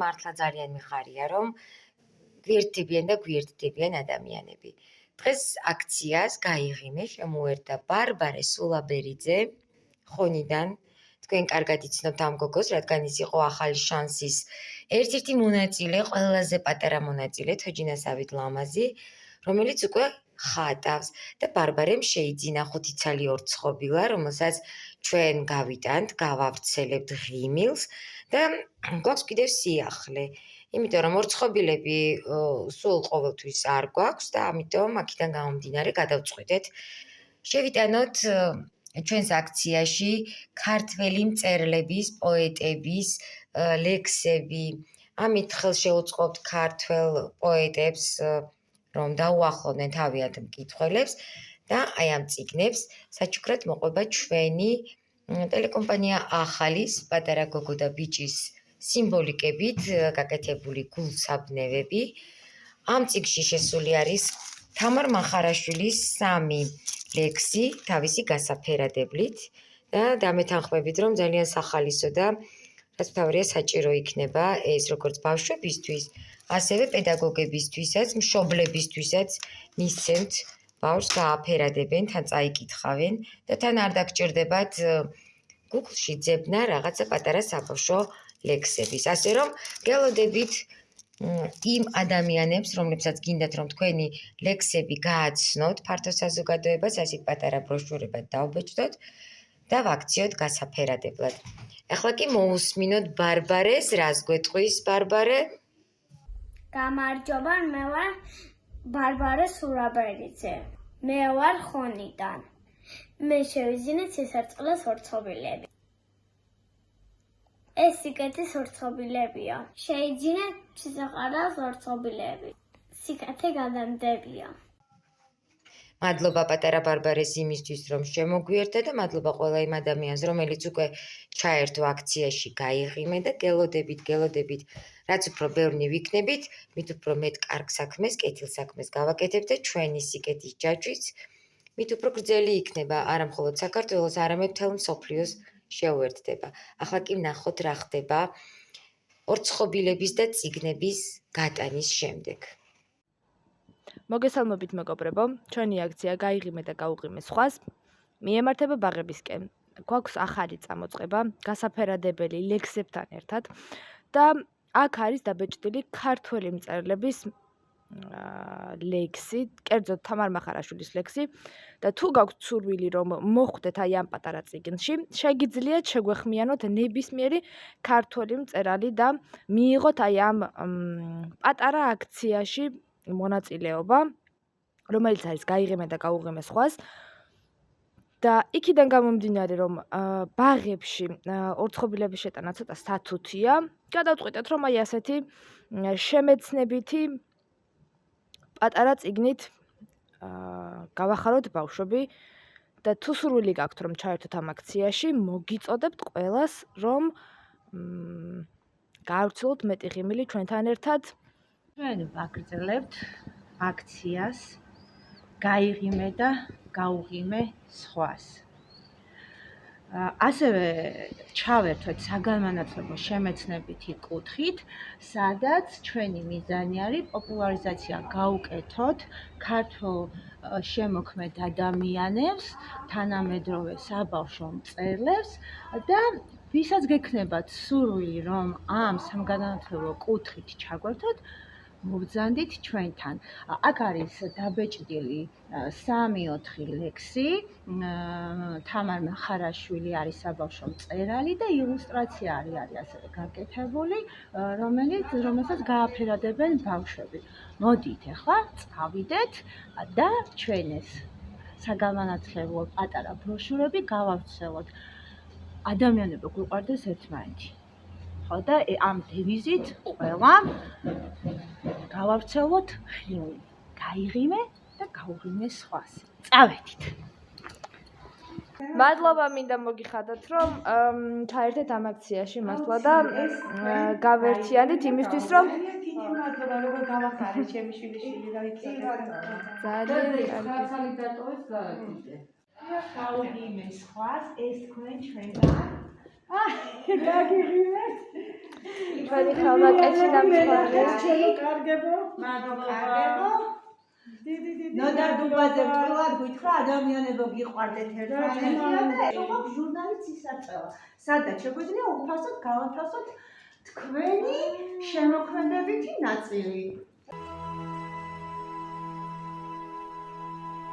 მართლა ძალიან მიხარია, რომ გვერდდებიან და გვერდდებიან ადამიანები. დღეს აქციას გაიღიმე, შემოერთა ბარბარე სულაბერიძე ხონიდან. თქვენ კარგად იცნობთ ამ გოგოს, რადგან ის იყო ახალი შანსის ერთ-ერთი მონაწილე, ყველაზე პატარა მონაწილე, თოჯინასავით ლამაზი, რომელიც უკვე ხატავს და ბარბარემ შეიძინა 5 ცალი ორცხობილა, რომელსაც ჩვენ გავიტანთ, გავავრცელებთ ღიმილს და გვაქვს კიდევ სიახლე. იმიტომ რომ ორცხობილები სულ ყოველთვის არ გვაქვს და ამიტომ აქედან გამომდინარე გადავწყვიტეთ შევიტანოთ ჩვენს აქციაში ქართველი მწერლების, პოეტების ლექსები. ამით ხელს შეუწყობთ ქართველ პოეტებს, რომ დაუახლოვდნენ თავიანთ მკითხველებს და აი ამ წიგნებს საჩუქრად მოყვება ჩვენი ტელეკომპანია ახალის პატარა გოგო და ბიჭის სიმბოლიკებით გაკეთებული გულსაბნევები. ამ წიგნში შესული არის თამარ მახარაშვილის 3 ლექსი თავისი გასაფერადებლით და დამეთანხმებით, რომ ძალიან სახალისო და რაც მთავარია საჭირო იქნება ეს როგორც ბავშვებისთვის, ასევე პედაგოგებისთვისაც, მშობლებისთვისაც მისცემთ ბავშვს გააფერადებენ, თან წაიკითხავენ და თან არ დაგჭირდებათ Google-ში ძებნა რაღაცა პატარა საბავშვო ლექსების. ასე რომ გელოდებით იმ ადამიანებს, რომლებსაც გინდათ რომ თქვენი ლექსები გააცნოთ ფართო საზოგადოებას, ასეთ პატარა ბროშურებად დავბეჭდოთ და ვაქციოთ გასაფერადებლად. ახლა კი მოусმინოთ ბარბარეს, რას გვეტყვის ბარბარე? გამარჯობა, მე ვარ ბარბარე სულაბერიძე. მე ვარ ხონიდან. მე შევიძინე ცისარტყელას ორცხობილები. ეს სიკეთის ორცხობილებია. შეიძინე ცისარტყელას ორცხობილები. სიკეთე გადამდებია. მადლობა პატარა ბარბარეს იმისთვის, რომ შემოგვიერთდა და მადლობა ყველა იმ ადამიანს, რომელიც უკვე ჩაერთო აქციაში გაიღიმე და გელოდებით, რაც უფრო ბევრი ვიქნებით, მით უფრო მეტ კარგ საქმეს, კეთილ საქმეს გავაკეთებთ და ჩვენი სიკეთის ჯაჭვიც მით უფრო გრძელი იქნება, არა მხოლოდ საქართველოს, არამედ მთელ მსოფლიოს შეუერთდება. ახლა კი ვნახოთ რა ხდება ორცხობილების და წიგნების გატანის შემდეგ. მოგესალმებით მეგობრებო, ჩვენი აქცია გაიღიმე და გაუღიმე სხვას მიემართება ბაღებისკენ. გვაქვს ახალი წამოწყება, გასაფერადებელი ლექსებთან ერთად და აქ არის დაბეჭდილი ქართველი მწერლების ლექსი, კერძოდ თამარ მახარაშვილის ლექსი და თუ გაქვთ სურვილი რომ მოხვდეთ აი ამ პატარა წიგნში, შეგიძლიათ შეგვეხმიანოთ ნებისმიერი ქართველი მწერალი და მიიღოთ აი ამ პატარა აქციაში მონაწილეობა, რომელიც არის გაიღიმე და გაუღიმე სხვას და იქიდან გამომდინარე, რომ ბაღებში ორცხობილების შეტანა ცოტა სტათუთია, გადავწყვიტეთ, რომ აი ასეთი შემეცნებითი პატარა წიგნით გავახაროთ ბავშვები და თუ სურვილი გაქვთ, რომ ჩაერთოთ ამ აქციაში, მოგიწოდებთ ყველას, რომ გაავრცელოთ მეტი ღიმილი ჩვენთან ერთად. ჩვენ ვაგრძელებთ აქციას გაიღიმე და გაუღიმე სხვას. ასევე ჩავერთვეთ საგანმანათლებლო შემეცნებითი კუთხით, სადაც ჩვენი მიზანი არის პოპულარიზაცია გაუკეთოთ ქართულ შემოქმედ ადამიანებს, თანამედროვე საბავშვო მწერლებს და ვისაც გექნებათ სურვილი, რომ ამ სამგანმანათლებლო კუთხით ჩაგვერთოთ, მობრძანდით ჩვენთან. აქ არის დაბეჭდილი 3-4 ლექსი, თამარ მახარაშვილი არის საბავშვო მწერალი და ილუსტრაცია არის ასევე გაკეთებული, რომელსაც გააფერადებენ ბავშვები. მოდით ახლა წავიდეთ და ჩვენ ეს საგანმანათლებლო პატარა ბროშურები გავავრცელოთ. ადამიანებო გვიყვარდეს ერთმანეთი. და ამ დევიზით ყველამ გავავრცელოთ ღიმილი. გაიღიმე და გაუღიმე სხვას. წავედით. მადლობა მინდა მოგიხადოთ, რომ ჩაერთეთ ამ აქციაში მართლა და გავერთიანდით იმისთვის, რომ მადლობა, როგორ გავახარეთ ჩემი შვილიშვილი და იცოდეთ. ძალიან კარგი. გაუღიმე სხვას, ეს თქვენ ჩვენგან. გაგიღიმეთ. თქვენი ხალმაკეთი დამწვარი. ნოდა დუბაზე პირველად გითხრა ადამიანებო გიყვარდეთ ერთმანეთიო და როგორ ჟურნალიც ისაწევა. სადაც შეგვიძლია უფასოდ გავათავსოთ თქვენი შემოქმედებითი ნაწილი.